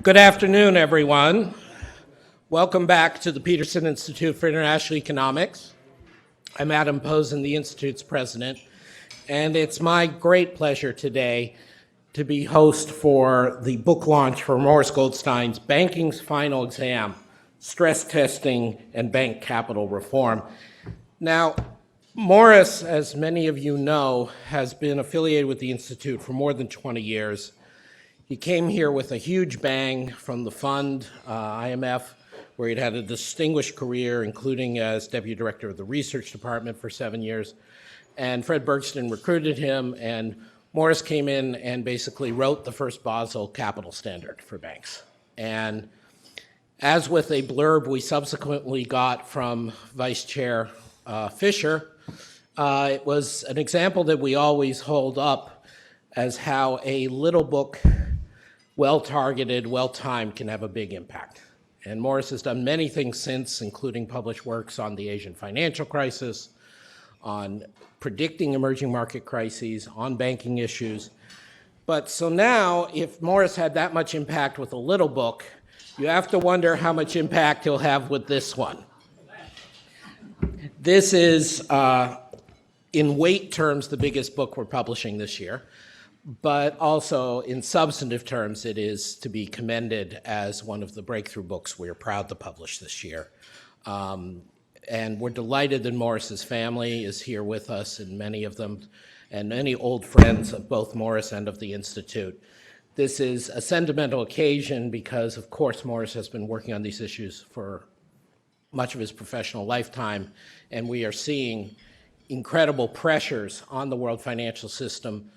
Good afternoon, everyone. Welcome back to the Peterson Institute for International Economics. I'm Adam Posen, the Institute's president, and it's my great pleasure today to be host for the book launch for Morris Goldstein's Banking's Final Exam, Stress Testing and Bank Capital Reform. Now, Morris, as many of you know, has been affiliated with the Institute for more than 20 years. He came here with a huge bang from the fund, IMF, where he'd had a distinguished career, including as deputy director of the research department for 7 years. And Fred Bergsten recruited him, and Morris came in and basically wrote the first Basel capital standard for banks. And as with a blurb we subsequently got from Vice Chair Fisher, it was an example that we always hold up as how a little book, well-targeted, well-timed, can have a big impact. And Morris has done many things since, including published works on the Asian financial crisis, on predicting emerging market crises, on banking issues. But so now, if Morris had that much impact with a little book, you have to wonder how much impact he'll have with this one. This is, in weight terms, the biggest book we're publishing this year. But also in substantive terms, it is to be commended as one of the breakthrough books we're proud to publish this year. And we're delighted that Morris's family is here with us, and many of them, and many old friends of both Morris and of the Institute. This is a sentimental occasion because, of course, Morris has been working on these issues for much of his professional lifetime, and we are seeing incredible pressures on the world financial system,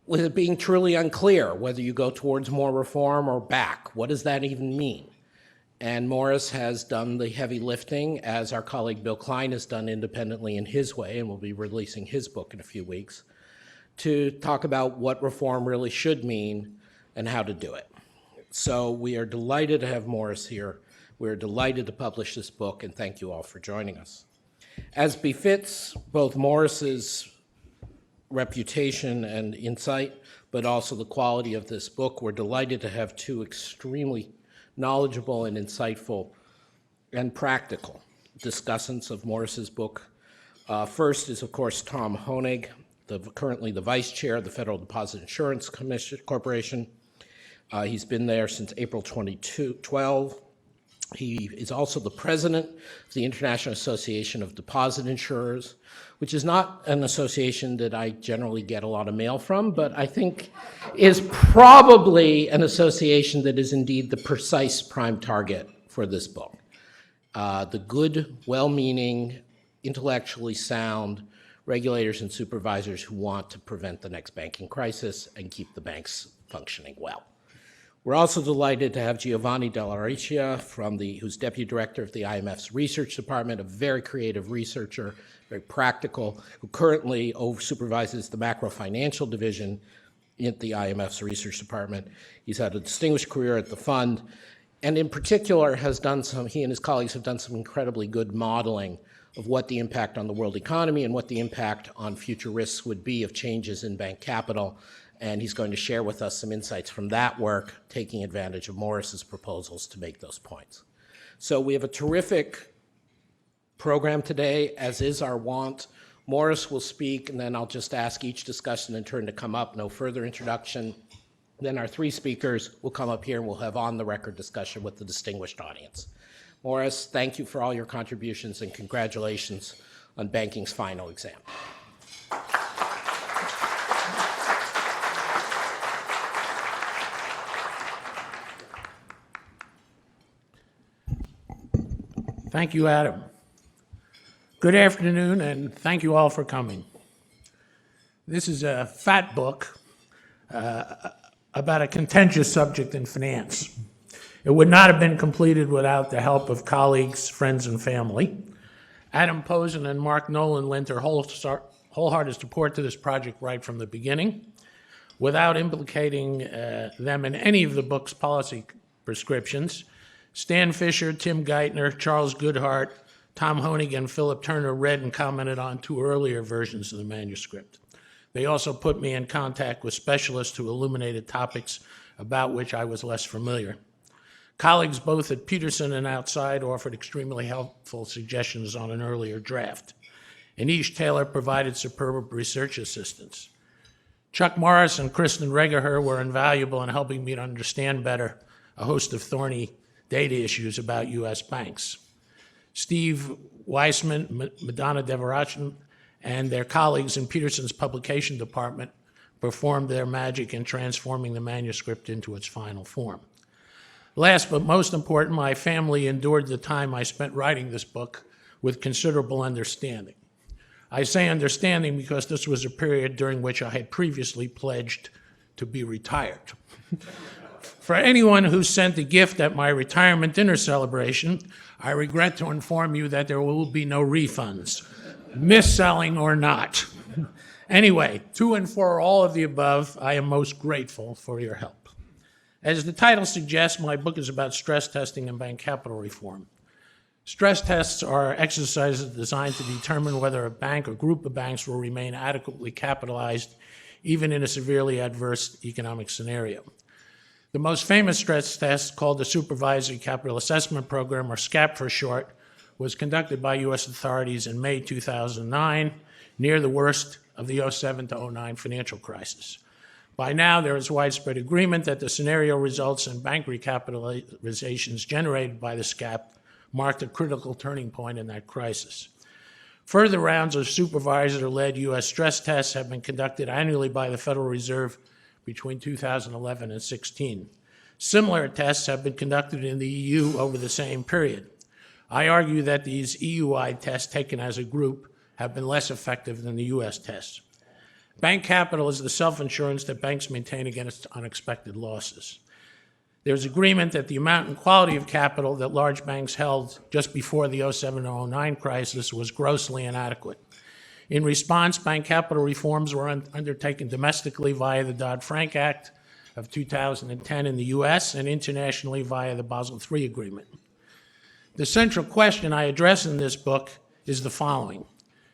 with it being truly unclear whether you go towards more reform or back. What does that even mean? And Morris has done the heavy lifting, as our colleague Bill Klein has done independently in his way, and will be releasing his book in a few weeks, to talk about what reform really should mean and how to do it. So we are delighted to have Morris here. We're delighted to publish this book, and thank you all for joining us. As befits both Morris's reputation and insight, but also the quality of this book, we're delighted to have two extremely knowledgeable and insightful and practical discussants of Morris's book. First is, of course, Tom Hoenig, currently the vice chair of the Federal Deposit Insurance Corporation. He's been there since April 2012. He is also the president of the International Association of Deposit Insurers, which is not an association that I generally get a lot of mail from, but I think is probably an association that is indeed the precise prime target for this book. The good, well-meaning, intellectually sound regulators and supervisors who want to prevent the next banking crisis and keep the banks functioning well. We're also delighted to have Giovanni Dell'Ariccia, who's deputy director of the IMF's research department, a very creative researcher, very practical, who currently supervises the macro-financial division at the IMF's research department. He's had a distinguished career at the fund, and in particular he and his colleagues have done some incredibly good modeling of what the impact on the world economy and what the impact on future risks would be of changes in bank capital. And he's going to share with us some insights from that work, taking advantage of Morris's proposals to make those points. So we have a terrific program today, as is our wont. Morris will speak, and then I'll just ask each discussion in turn to come up. No further introduction. Then our three speakers will come up here, and we'll have on-the-record discussion with the distinguished audience. Morris, thank you for all your contributions, and congratulations on banking's final exam. Thank you, Adam. Good afternoon, and thank you all for coming. This is a fat book about a contentious subject in finance. It would not have been completed without the help of colleagues, friends, and family. Adam Posen and Mark Nolan lent their wholehearted support to this project right from the beginning, without implicating them in any of the book's policy prescriptions. Stan Fisher, Tim Geithner, Charles Goodhart, Tom Hoenig, and Philip Turner read and commented on two earlier versions of the manuscript. They also put me in contact with specialists who illuminated topics about which I was less familiar. Colleagues both at Peterson and outside offered extremely helpful suggestions on an earlier draft. Anish Taylor provided superb research assistance. Chuck Morris and Kristen Regaher were invaluable in helping me to understand better a host of thorny data issues about U.S. banks. Steve Weissman, Madonna Devarachan, and their colleagues in Peterson's publication department performed their magic in transforming the manuscript into its final form. Last but most important, my family endured the time I spent writing this book with considerable understanding. I say understanding because this was a period during which I had previously pledged to be retired. For anyone who sent a gift at my retirement dinner celebration, I regret to inform you that there will be no refunds, mis-selling or not. Anyway, to and for all of the above, I am most grateful for your help. As the title suggests, my book is about stress testing and bank capital reform. Stress tests are exercises designed to determine whether a bank or group of banks will remain adequately capitalized, even in a severely adverse economic scenario. The most famous stress test, called the Supervisory Capital Assessment Program, or SCAP for short, was conducted by U.S. authorities in May 2009, near the worst of the 2007 to 2009 financial crisis. By now, there is widespread agreement that the scenario results in bank recapitalizations generated by the SCAP marked a critical turning point in that crisis. Further rounds of supervisor-led U.S. stress tests have been conducted annually by the Federal Reserve between 2011 and 16. Similar tests have been conducted in the EU over the same period. I argue that these EU-wide tests taken as a group have been less effective than the U.S. tests. Bank capital is the self-insurance that banks maintain against unexpected losses. There's agreement that the amount and quality of capital that large banks held just before the 2007-2009 crisis was grossly inadequate. In response, bank capital reforms were undertaken domestically via the Dodd-Frank Act of 2010 in the U.S. and internationally via the Basel III Agreement. The central question I address in this book is the following.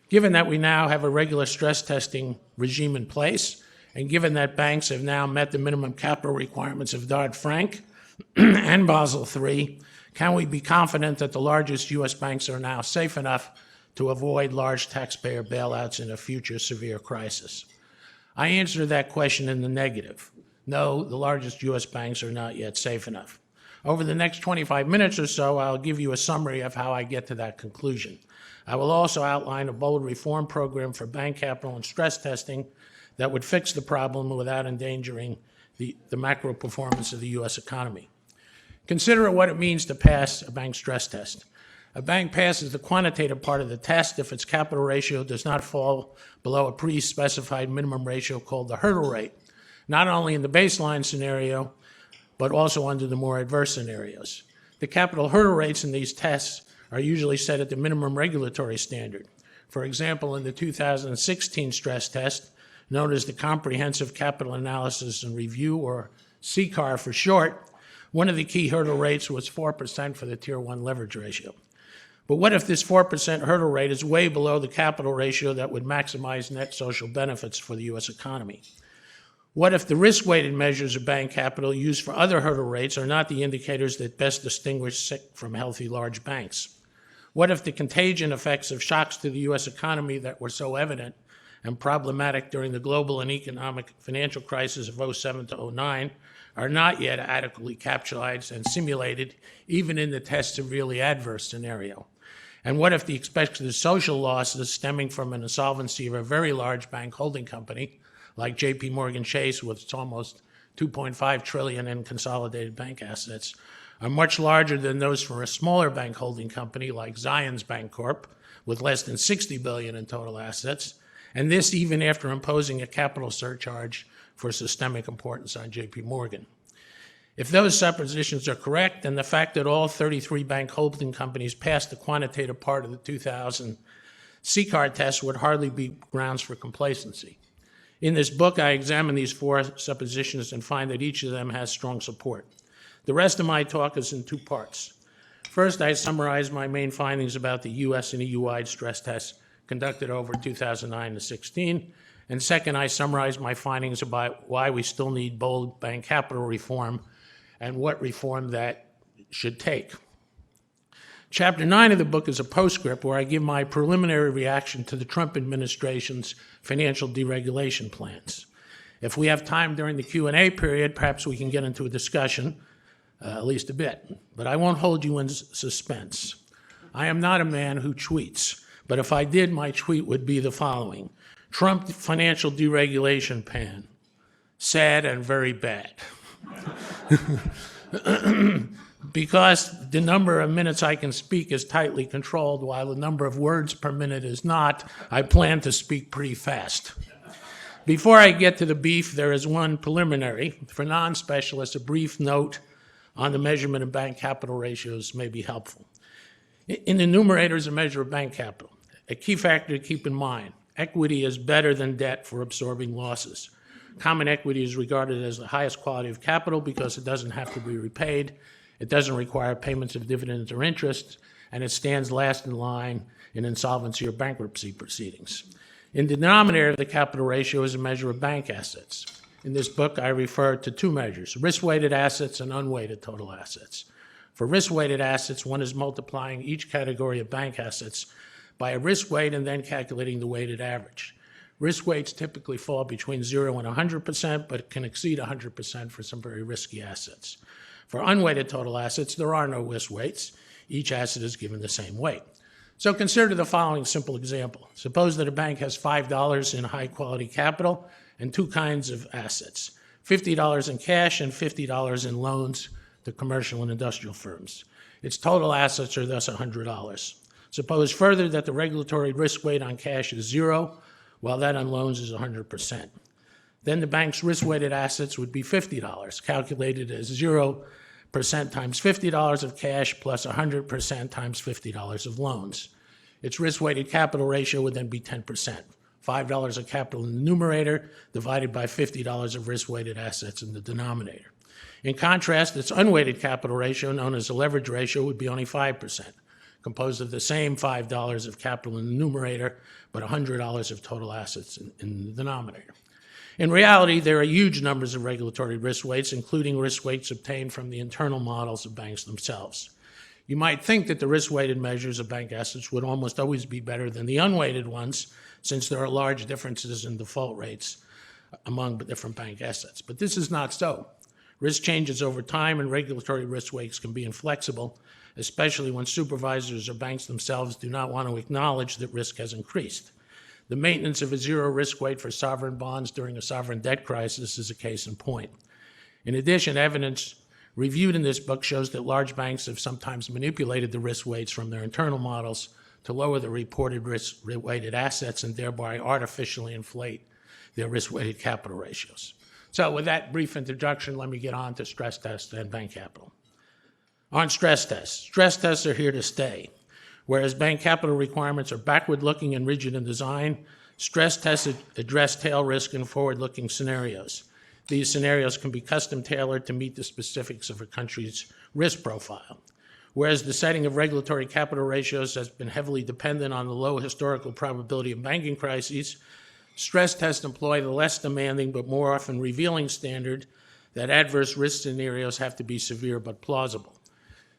Given that we now have a regular stress testing regime in place, and given that banks have now met the minimum capital requirements of Dodd-Frank and Basel III, can we be confident that the largest U.S. banks are now safe enough to avoid large taxpayer bailouts in a future severe crisis? I answer that question in the negative. No, the largest U.S. banks are not yet safe enough. Over the next 25 minutes or so, I'll give you a summary of how I get to that conclusion. I will also outline a bold reform program for bank capital and stress testing that would fix the problem without endangering the macro performance of the U.S. economy. Consider what it means to pass a bank stress test. A bank passes the quantitative part of the test if its capital ratio does not fall below a pre-specified minimum ratio called the hurdle rate, not only in the baseline scenario, but also under the more adverse scenarios. The capital hurdle rates in these tests are usually set at the minimum regulatory standard. For example, in the 2016 stress test, known as the Comprehensive Capital Analysis and Review, or CCAR for short, one of the key hurdle rates was 4% for the Tier 1 leverage ratio. But what if this 4% hurdle rate is way below the capital ratio that would maximize net social benefits for the U.S. economy? What if the risk-weighted measures of bank capital used for other hurdle rates are not the indicators that best distinguish sick from healthy large banks? What if the contagion effects of shocks to the U.S. economy that were so evident and problematic during the global and economic financial crisis of 2007 to 2009 are not yet adequately capitalized and simulated even in the test severely adverse scenario? And what if the expected social losses stemming from an insolvency of a very large bank holding company like J.P. Morgan Chase with its almost $2.5 trillion in consolidated bank assets are much larger than those for a smaller bank holding company like Zions Bancorp with less than $60 billion in total assets, and this even after imposing a capital surcharge for systemic importance on J.P. Morgan. If those suppositions are correct, then the fact that all 33 bank holding companies passed the quantitative part of the 2000 CCAR test would hardly be grounds for complacency. In this book, I examine these four suppositions and find that each of them has strong support. The rest of my talk is in two parts. First, I summarize my main findings about the U.S. and EU-wide stress tests conducted over 2009 to 16, And second, I summarize my findings about why we still need bold bank capital reform and what reform that should take. Chapter 9 of the book is a postscript where I give my preliminary reaction to the Trump administration's financial deregulation plans. If we have time during the Q&A period, perhaps we can get into a discussion, at least a bit. But I won't hold you in suspense. I am not a man who tweets, but if I did, my tweet would be the following. Trump financial deregulation plan, sad and very bad. Because the number of minutes I can speak is tightly controlled, while the number of words per minute is not, I plan to speak pretty fast. Before I get to the beef, there is one preliminary. For non-specialists, a brief note on the measurement of bank capital ratios may be helpful. In the numerator is a measure of bank capital. A key factor to keep in mind, equity is better than debt for absorbing losses. Common equity is regarded as the highest quality of capital because it doesn't have to be repaid, it doesn't require payments of dividends or interest, and it stands last in line in insolvency or bankruptcy proceedings. In the denominator, the capital ratio is a measure of bank assets. In this book, I refer to two measures, risk-weighted assets and unweighted total assets. For risk-weighted assets, one is multiplying each category of bank assets by a risk weight and then calculating the weighted average. Risk weights typically fall between 0 and 100%, but can exceed 100% for some very risky assets. For unweighted total assets, there are no risk weights. Each asset is given the same weight. So consider the following simple example. Suppose that a bank has $5 in high-quality capital and two kinds of assets, $50 in cash and $50 in loans to commercial and industrial firms. Its total assets are thus $100. Suppose further that the regulatory risk weight on cash is 0, while that on loans is 100%. Then the bank's risk-weighted assets would be $50, calculated as 0% times $50 of cash plus 100% times $50 of loans. Its risk-weighted capital ratio would then be 10%, $5 of capital in the numerator divided by $50 of risk-weighted assets in the denominator. In contrast, its unweighted capital ratio, known as the leverage ratio, would be only 5%, composed of the same $5 of capital in the numerator, but $100 of total assets in the denominator. In reality, there are huge numbers of regulatory risk weights, including risk weights obtained from the internal models of banks themselves. You might think that the risk-weighted measures of bank assets would almost always be better than the unweighted ones, since there are large differences in default rates among different bank assets. But this is not so. Risk changes over time, and regulatory risk weights can be inflexible, especially when supervisors or banks themselves do not want to acknowledge that risk has increased. The maintenance of a zero risk weight for sovereign bonds during a sovereign debt crisis is a case in point. In addition, evidence reviewed in this book shows that large banks have sometimes manipulated the risk weights from their internal models to lower the reported risk-weighted assets and thereby artificially inflate their risk-weighted capital ratios. So with that brief introduction, let me get on to stress tests and bank capital. On stress tests are here to stay. Whereas bank capital requirements are backward-looking and rigid in design, stress tests address tail risk and forward-looking scenarios. These scenarios can be custom-tailored to meet the specifics of a country's risk profile. Whereas the setting of regulatory capital ratios has been heavily dependent on the low historical probability of banking crises, stress tests employ the less demanding but more often revealing standard that adverse risk scenarios have to be severe but plausible.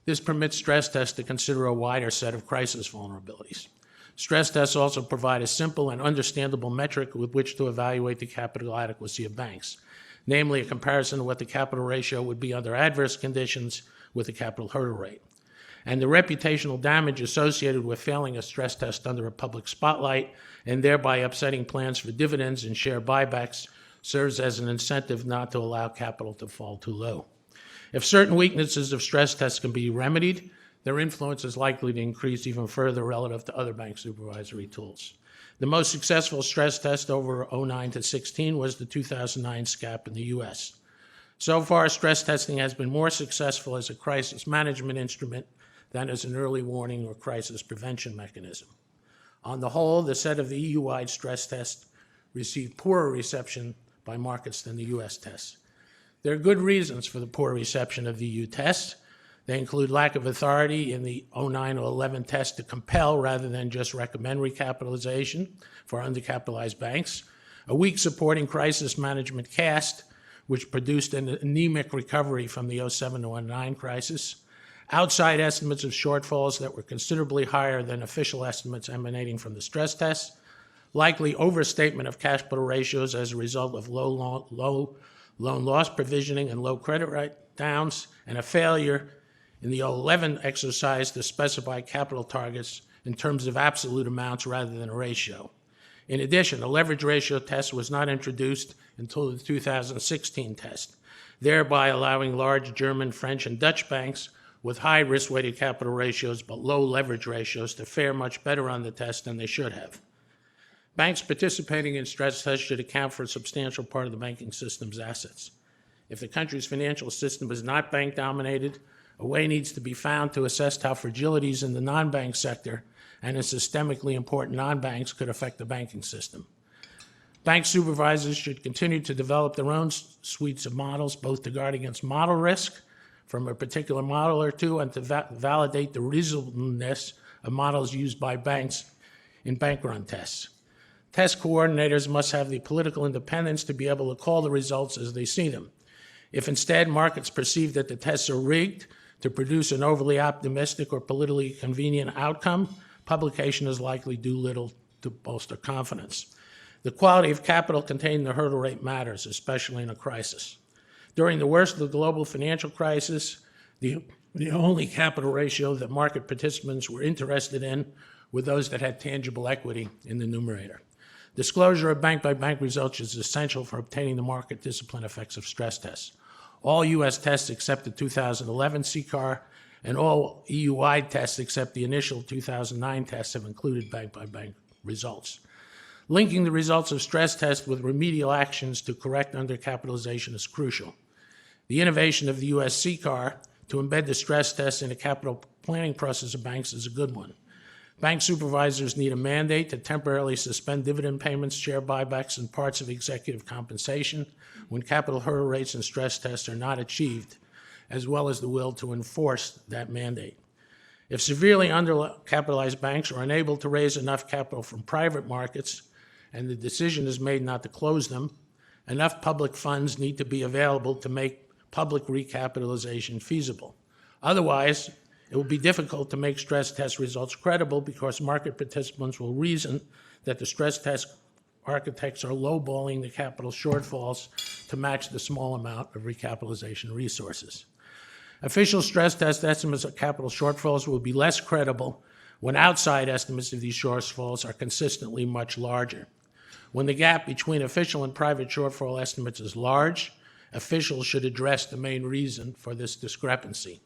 This permits stress tests to consider a wider set of crisis vulnerabilities. Stress tests also provide a simple and understandable metric with which to evaluate the capital adequacy of banks, namely a comparison of what the capital ratio would be under adverse conditions with the capital hurdle rate. And the reputational damage associated with failing a stress test under a public spotlight and thereby upsetting plans for dividends and share buybacks serves as an incentive not to allow capital to fall too low. If certain weaknesses of stress tests can be remedied, their influence is likely to increase even further relative to other bank supervisory tools. The most successful stress test over 2009 to 16 was the 2009 SCAP in the US. So far, stress testing has been more successful as a crisis management instrument than as an early warning or crisis prevention mechanism. On the whole, the set of the EU-wide stress tests received poorer reception by markets than the US tests. There are good reasons for the poor reception of the EU tests. They include lack of authority in the 09 or 11 test to compel rather than just recommend recapitalization for undercapitalized banks, a weak supporting crisis management cast, which produced an anemic recovery from the 07 to 09 crisis, outside estimates of shortfalls that were considerably higher than official estimates emanating from the stress tests, likely overstatement of capital ratios as a result of low loan loss provisioning and low credit write-downs, and a failure in the 11 exercise to specify capital targets in terms of absolute amounts rather than a ratio. In addition, a leverage ratio test was not introduced until the 2016 test, thereby allowing large German, French, and Dutch banks with high risk-weighted capital ratios but low leverage ratios to fare much better on the test than they should have. Banks participating in stress tests should account for a substantial part of the banking system's assets. If the country's financial system is not bank-dominated, a way needs to be found to assess how fragilities in the non-bank sector and in systemically important non-banks could affect the banking system. Bank supervisors should continue to develop their own suites of models, both to guard against model risk from a particular model or two and to validate the reasonableness of models used by banks in bank run tests. Test coordinators must have the political independence to be able to call the results as they see them. If instead markets perceive that the tests are rigged to produce an overly optimistic or politically convenient outcome, publication is likely to do little to bolster confidence. The quality of capital contained in the hurdle rate matters, especially in a crisis. During the worst of the global financial crisis, the only capital ratio that market participants were interested in were those that had tangible equity in the numerator. Disclosure of bank-by-bank results is essential for obtaining the market discipline effects of stress tests. All U.S. tests except the 2011 CCAR and all EU-wide tests except the initial 2009 tests have included bank-by-bank results. Linking the results of stress tests with remedial actions to correct undercapitalization is crucial. The innovation of the U.S. CCAR to embed the stress tests in the capital planning process of banks is a good one. Bank supervisors need a mandate to temporarily suspend dividend payments, share buybacks, and parts of executive compensation when capital hurdle rates and stress tests are not achieved, as well as the will to enforce that mandate. If severely undercapitalized banks are unable to raise enough capital from private markets and the decision is made not to close them, enough public funds need to be available to make public recapitalization feasible. Otherwise, it will be difficult to make stress test results credible because market participants will reason that the stress test architects are lowballing the capital shortfalls to match the small amount of recapitalization resources. Official stress test estimates of capital shortfalls will be less credible when outside estimates of these shortfalls are consistently much larger. When the gap between official and private shortfall estimates is large, officials should address the main reason for this discrepancy.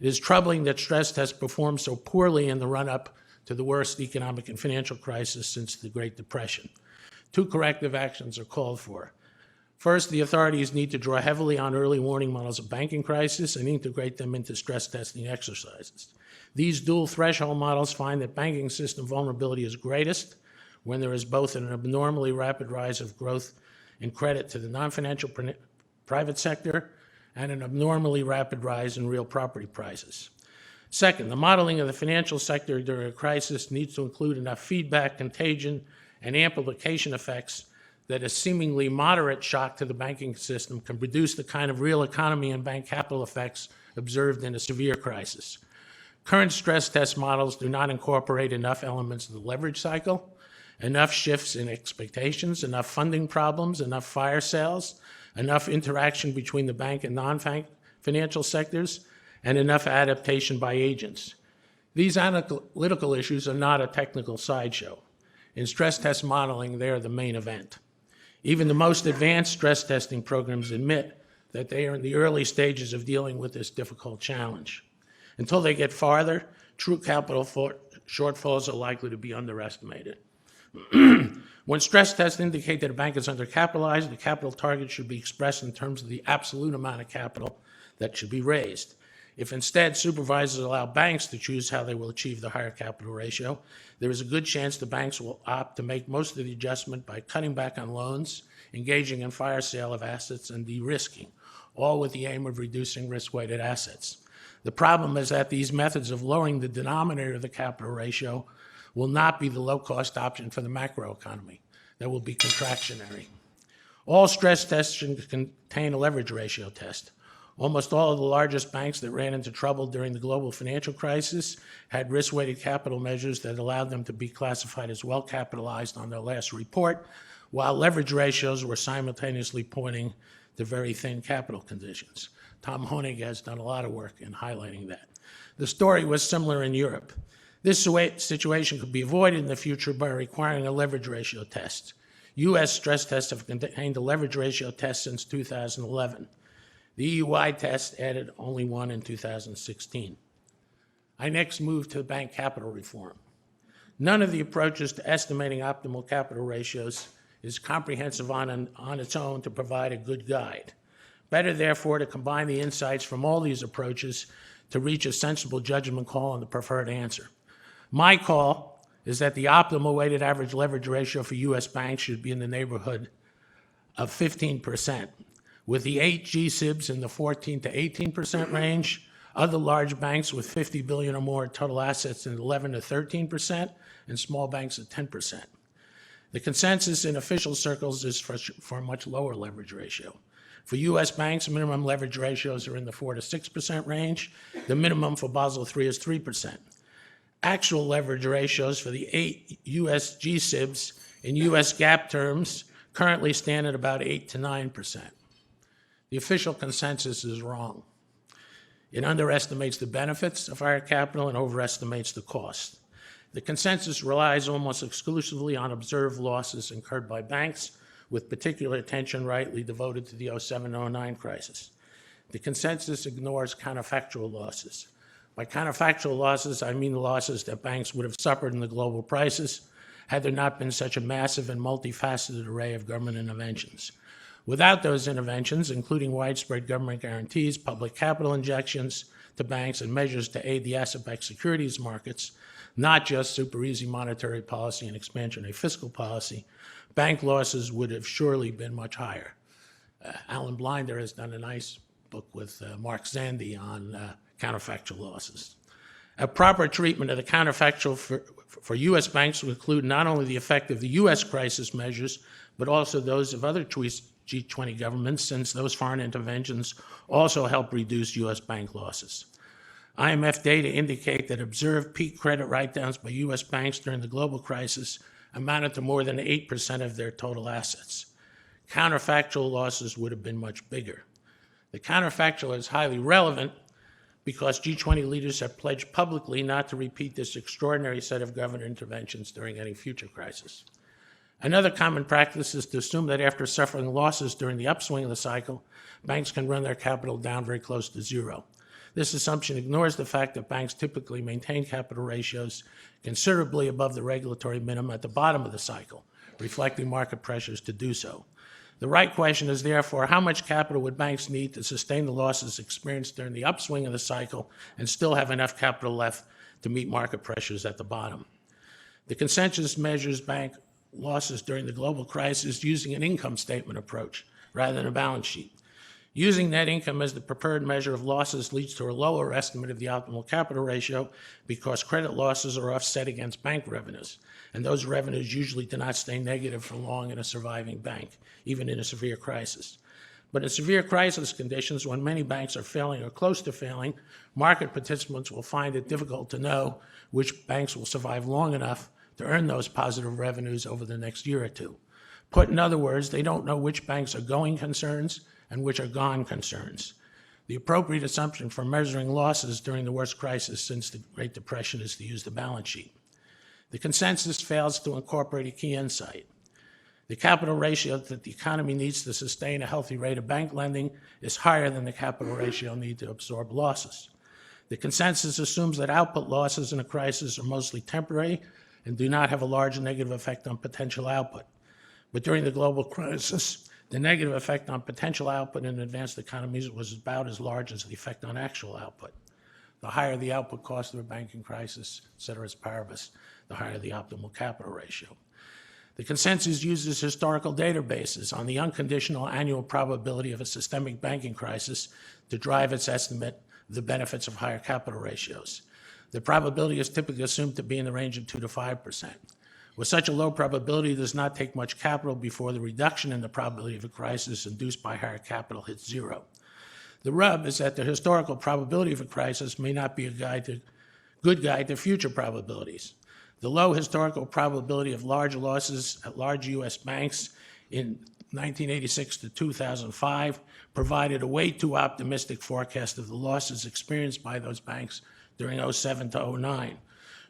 It is troubling that stress tests performed so poorly in the run-up to the worst economic and financial crisis since the Great Depression. Two corrective actions are called for. First, the authorities need to draw heavily on early warning models of banking crisis and integrate them into stress testing exercises. These dual threshold models find that banking system vulnerability is greatest when there is both an abnormally rapid rise of growth in credit to the non-financial private sector and an abnormally rapid rise in real property prices. Second, the modeling of the financial sector during a crisis needs to include enough feedback, contagion, and amplification effects that a seemingly moderate shock to the banking system can produce the kind of real economy and bank capital effects observed in a severe crisis. Current stress test models do not incorporate enough elements of the leverage cycle, enough shifts in expectations, enough funding problems, enough fire sales, enough interaction between the bank and non-bank financial sectors, and enough adaptation by agents. These analytical issues are not a technical sideshow. In stress test modeling, they are the main event. Even the most advanced stress testing programs admit that they are in the early stages of dealing with this difficult challenge. Until they get farther, true capital shortfalls are likely to be underestimated. When stress tests indicate that a bank is undercapitalized, the capital target should be expressed in terms of the absolute amount of capital that should be raised. If instead supervisors allow banks to choose how they will achieve the higher capital ratio, there is a good chance the banks will opt to make most of the adjustment by cutting back on loans, engaging in fire sale of assets, and de-risking, all with the aim of reducing risk-weighted assets. The problem is that these methods of lowering the denominator of the capital ratio will not be the low-cost option for the macroeconomy. that will be contractionary. All stress tests should contain a leverage ratio test. Almost all of the largest banks that ran into trouble during the global financial crisis had risk-weighted capital measures that allowed them to be classified as well-capitalized on their last report, while leverage ratios were simultaneously pointing to very thin capital conditions. Tom Hoenig has done a lot of work in highlighting that. The story was similar in Europe. This situation could be avoided in the future by requiring a leverage ratio test. U.S. stress tests have contained a leverage ratio test since 2011. The EU-wide test added only one in 2016. I next move to bank capital reform. None of the approaches to estimating optimal capital ratios is comprehensive on its own to provide a good guide. Better, therefore, to combine the insights from all these approaches to reach a sensible judgment call on the preferred answer. My call is that the optimal weighted average leverage ratio for U.S. banks should be in the neighborhood of 15%, with the 8 G-SIBs in the 14 to 18% range, other large banks with $50 billion or more total assets in 11 to 13%, and small banks at 10%. The consensus in official circles is for a much lower leverage ratio. For U.S. banks, minimum leverage ratios are in the 4 to 6% range. The minimum for Basel III is 3%. Actual leverage ratios for the 8 U.S. G-SIBs in U.S. GAAP terms currently stand at about 8 to 9%. The official consensus is wrong. It underestimates the benefits of higher capital and overestimates the cost. The consensus relies almost exclusively on observed losses incurred by banks, with particular attention rightly devoted to the 07-09 crisis. The consensus ignores counterfactual losses. By counterfactual losses, I mean the losses that banks would have suffered in the global crisis had there not been such a massive and multifaceted array of government interventions. Without those interventions, including widespread government guarantees, public capital injections to banks, and measures to aid the asset-backed securities markets, not just super easy monetary policy and expansionary fiscal policy, bank losses would have surely been much higher. Alan Blinder has done a nice book with Mark Zandi on counterfactual losses. A proper treatment of the counterfactual for U.S. banks will include not only the effect of the U.S. crisis measures, but also those of other G20 governments, since those foreign interventions also help reduce U.S. bank losses. IMF data indicate that observed peak credit write-downs by U.S. banks during the global crisis amounted to more than 8% of their total assets. Counterfactual losses would have been much bigger. The counterfactual is highly relevant because G20 leaders have pledged publicly not to repeat this extraordinary set of government interventions during any future crisis. Another common practice is to assume that after suffering losses during the upswing of the cycle, banks can run their capital down very close to zero. This assumption ignores the fact that banks typically maintain capital ratios considerably above the regulatory minimum at the bottom of the cycle, reflecting market pressures to do so. The right question is therefore, how much capital would banks need to sustain the losses experienced during the upswing of the cycle and still have enough capital left to meet market pressures at the bottom? The consensus measures bank losses during the global crisis using an income statement approach rather than a balance sheet. Using net income as the preferred measure of losses leads to a lower estimate of the optimal capital ratio because credit losses are offset against bank revenues, and those revenues usually do not stay negative for long in a surviving bank, even in a severe crisis. But in severe crisis conditions, when many banks are failing or close to failing, market participants will find it difficult to know which banks will survive long enough to earn those positive revenues over the next year or two. Put in other words, they don't know which banks are going concerns and which are gone concerns. The appropriate assumption for measuring losses during the worst crisis since the Great Depression is to use the balance sheet. The consensus fails to incorporate a key insight. The capital ratio that the economy needs to sustain a healthy rate of bank lending is higher than the capital ratio needed to absorb losses. The consensus assumes that output losses in a crisis are mostly temporary and do not have a large negative effect on potential output. But during the global crisis, the negative effect on potential output in advanced economies was about as large as the effect on actual output. The higher the output cost of a banking crisis, ceteris paribus, the higher the optimal capital ratio. The consensus uses historical databases on the unconditional annual probability of a systemic banking crisis to drive its estimate of the benefits of higher capital ratios. The probability is typically assumed to be in the range of 2 to 5%. With such a low probability, it does not take much capital before the reduction in the probability of a crisis induced by higher capital hits zero. The rub is that the historical probability of a crisis may not be a good guide to future probabilities. The low historical probability of large losses at large U.S. banks in 1986 to 2005 provided a way too optimistic forecast of the losses experienced by those banks during 07 to 09.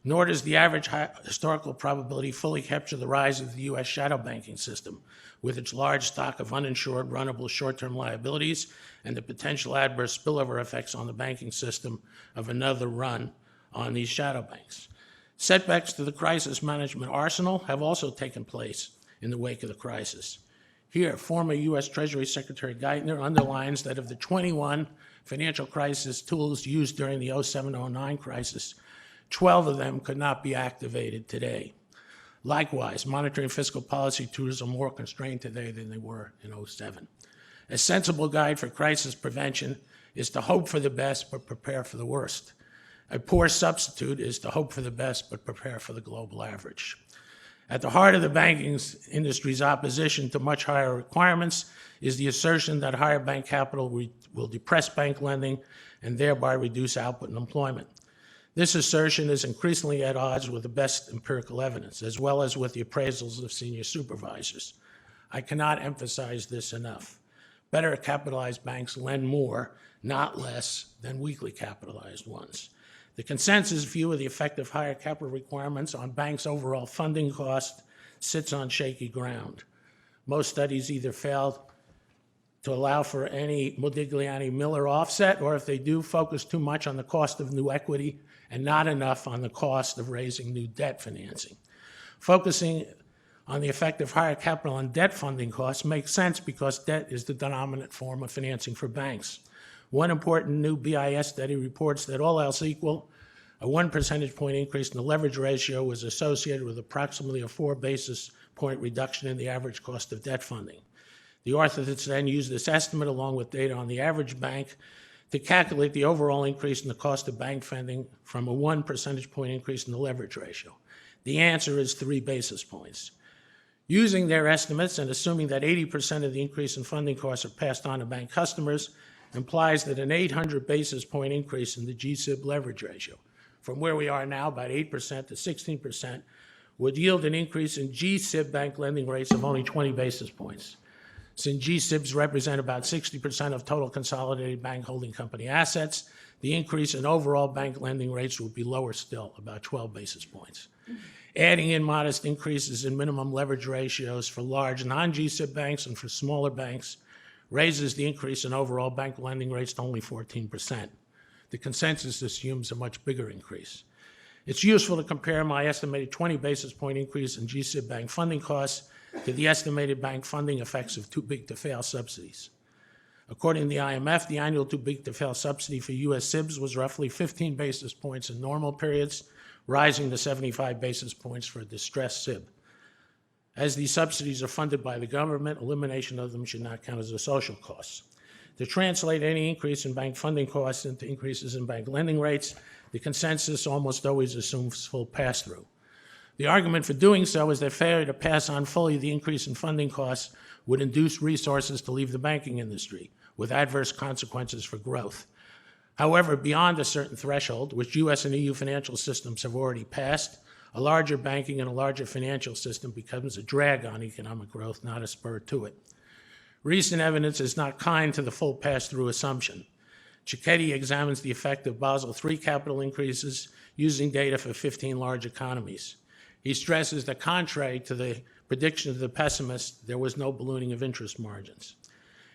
Nor does the average historical probability fully capture the rise of the U.S. shadow banking system, with its large stock of uninsured, runnable short-term liabilities and the potential adverse spillover effects on the banking system of another run on these shadow banks. Setbacks to the crisis management arsenal have also taken place in the wake of the crisis. Here, former U.S. Treasury Secretary Geithner underlines that of the 21 financial crisis tools used during the 07-09 crisis, 12 of them could not be activated today. Likewise, monetary and fiscal policy tools are more constrained today than they were in 07. A sensible guide for crisis prevention is to hope for the best but prepare for the worst. A poor substitute is to hope for the best but prepare for the global average. At the heart of the banking industry's opposition to much higher requirements is the assertion that higher bank capital will depress bank lending and thereby reduce output and employment. This assertion is increasingly at odds with the best empirical evidence, as well as with the appraisals of senior supervisors. I cannot emphasize this enough. Better capitalized banks lend more, not less, than weakly capitalized ones. The consensus view of the effect of higher capital requirements on banks' overall funding cost sits on shaky ground. Most studies either failed to allow for any Modigliani-Miller offset, or if they do, focus too much on the cost of new equity and not enough on the cost of raising new debt financing. Focusing on the effect of higher capital on debt funding costs makes sense because debt is the dominant form of financing for banks. One important new BIS study reports that all else equal, a 1 percentage point increase in the leverage ratio was associated with approximately a 4 basis point reduction in the average cost of debt funding. The authors then used this estimate along with data on the average bank to calculate the overall increase in the cost of bank funding from a 1 percentage point increase in the leverage ratio. The answer is 3 basis points. Using their estimates and assuming that 80% of the increase in funding costs are passed on to bank customers implies that an 800 basis point increase in the GSIB leverage ratio, from where we are now, about 8% to 16%, would yield an increase in GSIB bank lending rates of only 20 basis points. Since GSIBs represent about 60% of total consolidated bank holding company assets, the increase in overall bank lending rates would be lower still, about 12 basis points. Adding in modest increases in minimum leverage ratios for large non-GSIB banks and for smaller banks raises the increase in overall bank lending rates to only 14%. The consensus assumes a much bigger increase. It's useful to compare my estimated 20 basis point increase in GSIB bank funding costs to the estimated bank funding effects of too-big-to-fail subsidies. According to the IMF, the annual too-big-to-fail subsidy for U.S. SIBs was roughly 15 basis points in normal periods, rising to 75 basis points for a distressed SIB. As these subsidies are funded by the government, elimination of them should not count as a social cost. To translate any increase in bank funding costs into increases in bank lending rates, the consensus almost always assumes full pass-through. The argument for doing so is that failure to pass on fully the increase in funding costs would induce resources to leave the banking industry, with adverse consequences for growth. However, beyond a certain threshold, which U.S. and EU financial systems have already passed, a larger banking and a larger financial system becomes a drag on economic growth, not a spur to it. Recent evidence is not kind to the full pass-through assumption. Cicchetti examines the effect of Basel III capital increases using data for 15 large economies. He stresses that contrary to the prediction of the pessimists, there was no ballooning of interest margins.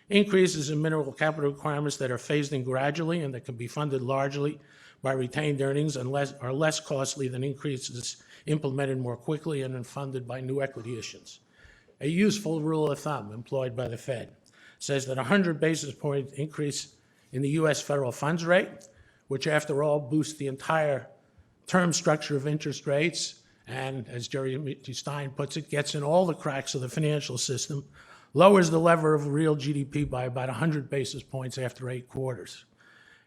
Increases in minimal capital requirements that are phased in gradually and that can be funded largely by retained earnings are less costly than increases implemented more quickly and then funded by new equity issuance. A useful rule of thumb employed by the Fed says that a 100 basis point increase in the U.S. federal funds rate, which after all boosts the entire term structure of interest rates, and as Jerry Stein puts it, gets in all the cracks of the financial system, lowers the lever of real GDP by about 100 basis points after 8 quarters.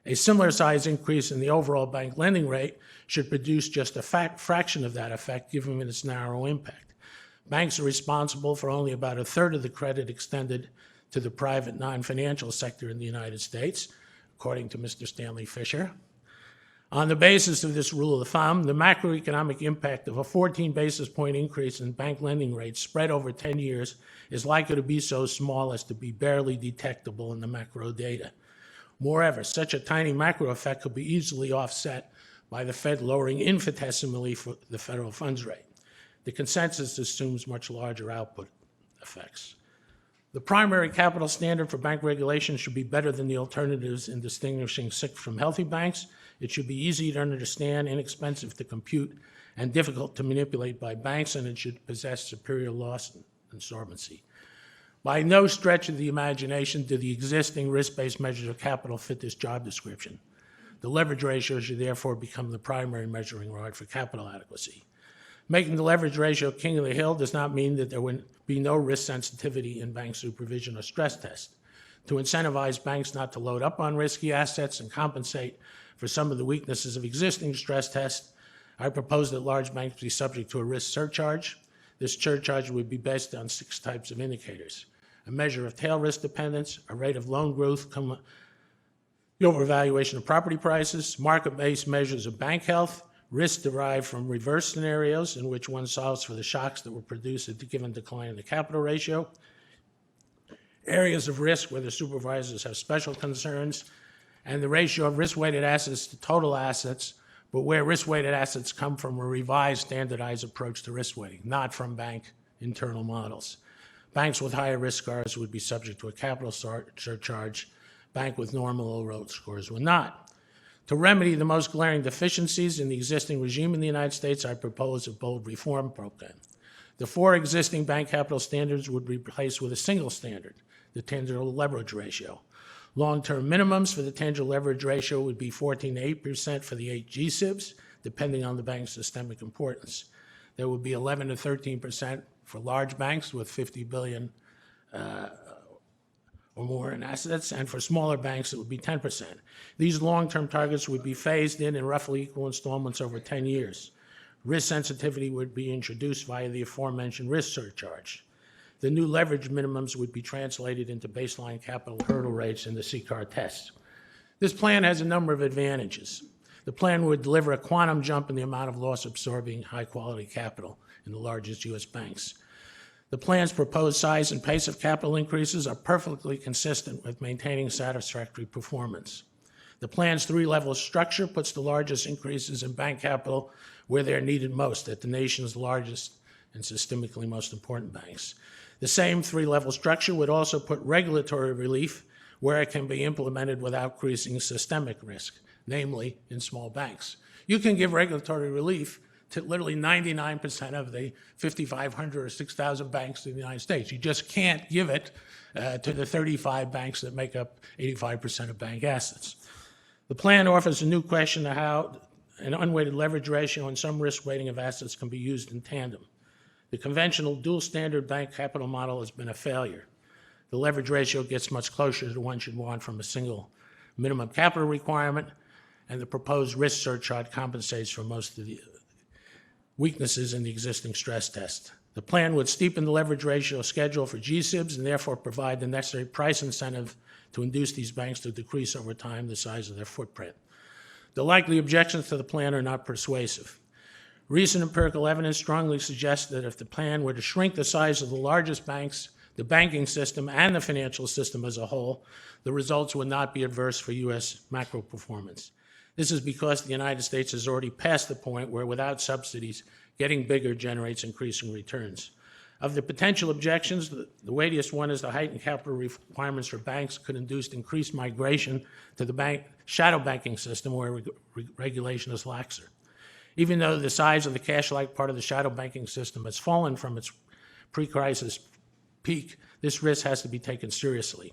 A similar size increase in the overall bank lending rate should produce just a fraction of that effect, given its narrow impact. Banks are responsible for only about a third of the credit extended to the private non-financial sector in the United States, according to Mr. Stanley Fisher. On the basis of this rule of thumb, the macroeconomic impact of a 14 basis point increase in bank lending rates spread over 10 years is likely to be so small as to be barely detectable in the macro data. Moreover, such a tiny macro effect could be easily offset by the Fed lowering infinitesimally for the federal funds rate. The consensus assumes much larger output effects. The primary capital standard for bank regulation should be better than the alternatives in distinguishing sick from healthy banks. It should be easy to understand, inexpensive to compute, and difficult to manipulate by banks, and it should possess superior loss and solvency. By no stretch of the imagination do the existing risk-based measures of capital fit this job description. The leverage ratio should therefore become the primary measuring rod for capital adequacy. Making the leverage ratio king of the hill does not mean that there would be no risk sensitivity in bank supervision or stress tests. To incentivize banks not to load up on risky assets and compensate for some of the weaknesses of existing stress tests, I propose that large banks be subject to a risk surcharge. This surcharge would be based on 6 types of indicators: a measure of tail risk dependence, a rate of loan growth, the overvaluation of property prices, market-based measures of bank health, risk derived from reverse scenarios in which one solves for the shocks that were produced at a given decline in the capital ratio, areas of risk where the supervisors have special concerns, and the ratio of risk-weighted assets to total assets, but where risk-weighted assets come from a revised standardized approach to risk weighting, not from bank internal models. Banks with higher risk scores would be subject to a capital surcharge. Bank with normal low risk scores would not. To remedy the most glaring deficiencies in the existing regime in the United States, I propose a bold reform program. The 4 existing bank capital standards would be replaced with a single standard, the tangible leverage ratio. Long-term minimums for the tangible leverage ratio would be 14 to 8% for the 8 GSIBs, depending on the bank's systemic importance. There would be 11 to 13% for large banks with 50 billion or more in assets, and for smaller banks, it would be 10%. These long-term targets would be phased in roughly equal installments over 10 years. Risk sensitivity would be introduced via the aforementioned risk surcharge. The new leverage minimums would be translated into baseline capital hurdle rates in the CCAR test. This plan has a number of advantages. The plan would deliver a quantum jump in the amount of loss-absorbing, high-quality capital in the largest U.S. banks. The plan's proposed size and pace of capital increases are perfectly consistent with maintaining satisfactory performance. The plan's 3-level structure puts the largest increases in bank capital where they're needed most, at the nation's largest and systemically most important banks. The same 3-level structure would also put regulatory relief where it can be implemented without increasing systemic risk, namely in small banks. You can give regulatory relief to literally 99% of the 5,500 or 6,000 banks in the United States. You just can't give it to the 35 banks that make up 85% of bank assets. The plan offers a new question of how an unweighted leverage ratio and some risk weighting of assets can be used in tandem. The conventional dual standard bank capital model has been a failure. The leverage ratio gets much closer to one should want from a single minimum capital requirement, and the proposed risk surcharge compensates for most of the weaknesses in the existing stress test. The plan would steepen the leverage ratio schedule for GSIBs and therefore provide the necessary price incentive to induce these banks to decrease over time the size of their footprint. The likely objections to the plan are not persuasive. Recent empirical evidence strongly suggests that if the plan were to shrink the size of the largest banks, the banking system, and the financial system as a whole, the results would not be adverse for U.S. macro performance. This is because the United States has already passed the point where, without subsidies, getting bigger generates increasing returns. Of the potential objections, the weightiest one is the heightened capital requirements for banks could induce increased migration to the shadow banking system where regulation is laxer. Even though the size of the cash-like part of the shadow banking system has fallen from its pre-crisis peak, this risk has to be taken seriously.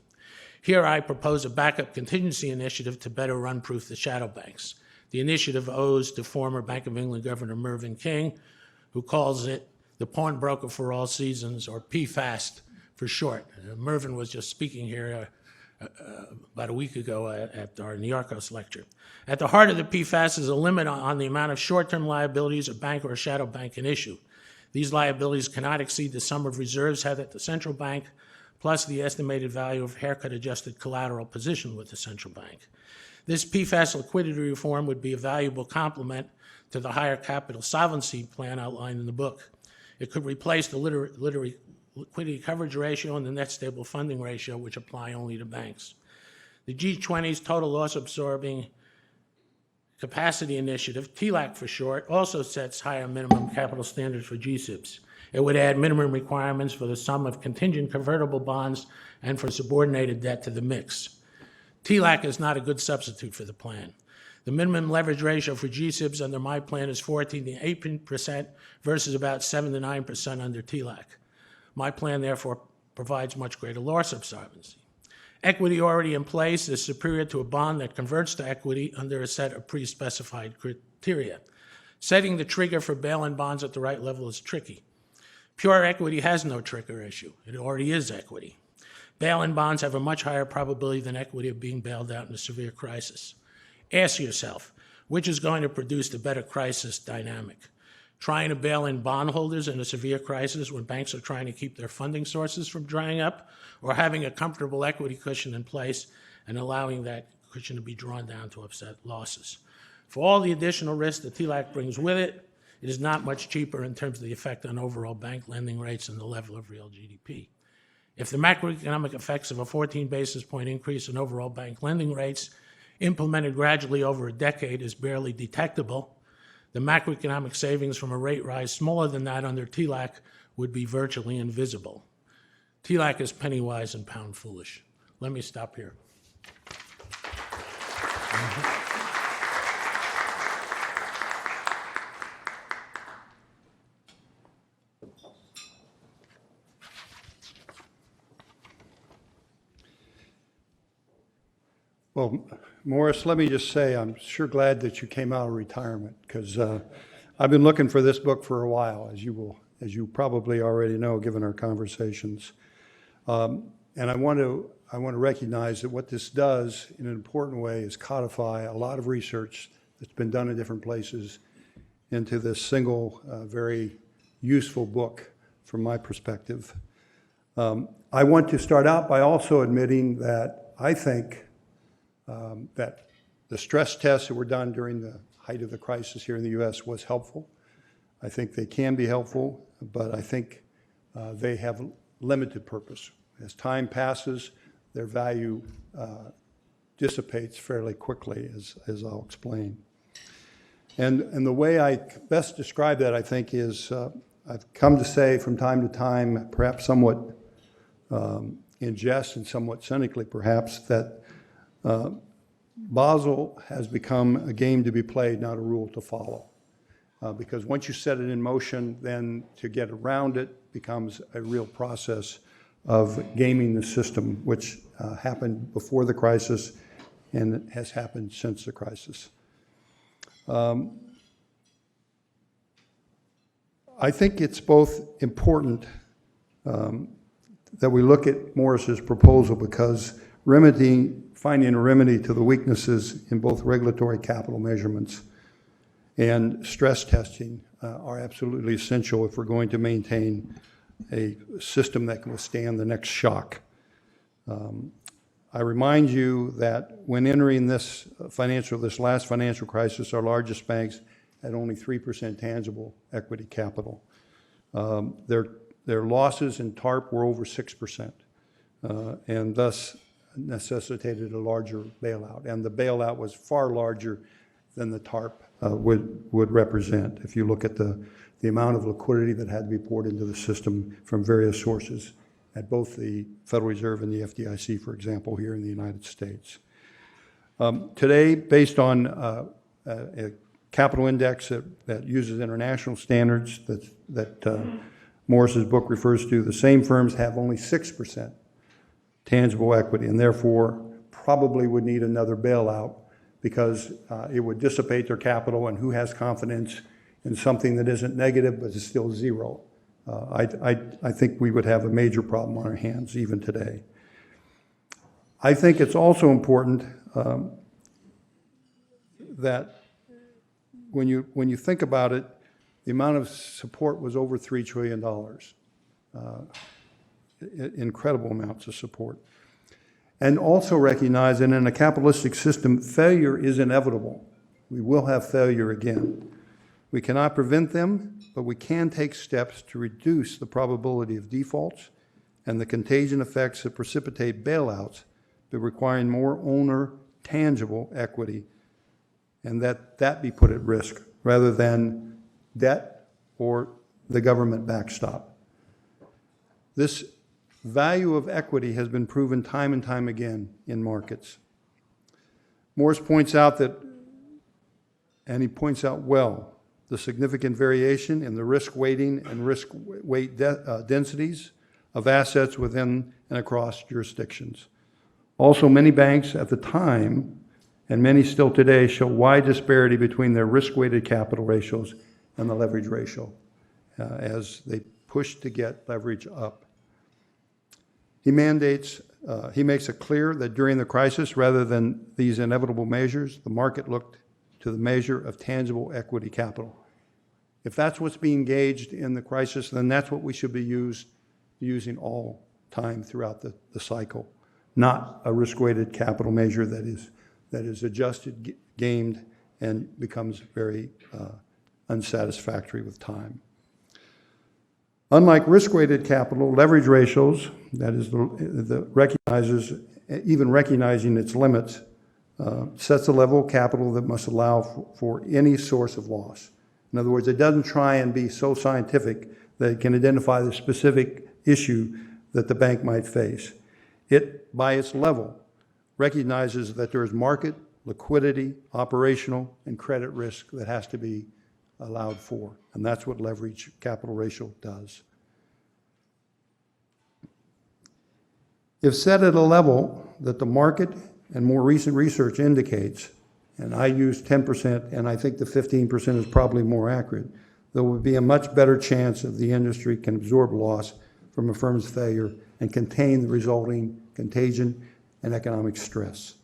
Here I propose a backup contingency initiative to better run-proof the shadow banks. The initiative owes to former Bank of England Governor Mervyn King, who calls it the pawnbroker for all seasons, or PFAST for short. Mervyn was just speaking here about a week ago at our New Yorkos lecture. At the heart of the PFAS is a limit on the amount of short-term liabilities a bank or a shadow bank can issue. These liabilities cannot exceed the sum of reserves held at the central bank, plus the estimated value of haircut-adjusted collateral position with the central bank. This PFAS liquidity reform would be a valuable complement to the higher capital solvency plan outlined in the book. It could replace the liquidity coverage ratio and the net stable funding ratio, which apply only to banks. The G20's total loss absorbing capacity initiative, TLAC for short, also sets higher minimum capital standards for GSIBs. It would add minimum requirements for the sum of contingent convertible bonds and for subordinated debt to the mix. TLAC is not a good substitute for the plan. The minimum leverage ratio for GSIBs under my plan is 14 to 18% versus about 7 to 9% under TLAC. My plan, therefore, provides much greater loss absorbency. Equity already in place is superior to a bond that converts to equity under a set of pre-specified criteria. Setting the trigger for bail-in bonds at the right level is tricky. Pure equity has no trigger issue. It already is equity. Bail-in bonds have a much higher probability than equity of being bailed out in a severe crisis. Ask yourself, which is going to produce the better crisis dynamic? Trying to bail in bondholders in a severe crisis when banks are trying to keep their funding sources from drying up, or having a comfortable equity cushion in place and allowing that cushion to be drawn down to offset losses? For all the additional risk that TLAC brings with it, it is not much cheaper in terms of the effect on overall bank lending rates and the level of real GDP. If the macroeconomic effects of a 14 basis point increase in overall bank lending rates implemented gradually over a decade is barely detectable, the macroeconomic savings from a rate rise smaller than that under TLAC would be virtually invisible. TLAC is penny wise and pound foolish. Let me stop here. Well, Morris, let me just say I'm sure glad that you came out of retirement, because I've been looking for this book for a while, as you probably already know, given our conversations. And I want to recognize that what this does in an important way is codify a lot of research that's been done in different places into this single, very useful book from my perspective. I want to start out by also admitting that I think that the stress tests that were done during the height of the crisis here in the U.S. was helpful. I think they can be helpful, but I think they have limited purpose. As time passes, their value dissipates fairly quickly, as I'll explain. And the way I best describe that, I think, is I've come to say from time to time, perhaps somewhat in jest and somewhat cynically perhaps, that Basel has become a game to be played, not a rule to follow. Because once you set it in motion, then to get around it becomes a real process of gaming the system, which happened before the crisis and has happened since the crisis. I think it's both important that we look at Morris's proposal, because finding a remedy to the weaknesses in both regulatory capital measurements and stress testing are absolutely essential if we're going to maintain a system that can withstand the next shock. I remind you that when entering this last financial crisis, our largest banks had only 3% tangible equity capital. Their losses in TARP were over 6%, and thus necessitated a larger bailout. And the bailout was far larger than the TARP would represent, if you look at the amount of liquidity that had to be poured into the system from various sources at both the Federal Reserve and the FDIC, for example, here in the United States. Today, based on a capital index that uses international standards that Morris's book refers to, the same firms have only 6% tangible equity, and therefore probably would need another bailout, because it would dissipate their capital, and who has confidence in something that isn't negative but is still zero? I think we would have a major problem on our hands even today. I think it's also important that when you think about it, the amount of support was over $3 trillion. Incredible amounts of support. And also recognize that in a capitalistic system, failure is inevitable. We will have failure again. We cannot prevent them, but we can take steps to reduce the probability of defaults and the contagion effects that precipitate bailouts, but requiring more owner tangible equity, and that be put at risk rather than debt or the government backstop. This value of equity has been proven time and time again in markets. Morris points out that, and he points out well, the significant variation in the risk weighting and risk weight densities of assets within and across jurisdictions. Also, many banks at the time, and many still today, show wide disparity between their risk-weighted capital ratios and the leverage ratio as they push to get leverage up. He makes it clear that during the crisis, rather than these inevitable measures, the market looked to the measure of tangible equity capital. If that's what's being gauged in the crisis, then that's what we should be using all time throughout the cycle, not a risk-weighted capital measure that is adjusted, gamed, and becomes very unsatisfactory with time. Unlike risk-weighted capital, leverage ratios, that is, even recognizing its limits, sets a level of capital that must allow for any source of loss. In other words, it doesn't try and be so scientific that it can identify the specific issue that the bank might face. It, by its level, recognizes that there is market, liquidity, operational, and credit risk that has to be allowed for, and that's what leverage capital ratio does. If set at a level that the market and more recent research indicates, and I use 10%, and I think the 15% is probably more accurate, there will be a much better chance that the industry can absorb loss from a firm's failure and contain the resulting contagion and economic stress.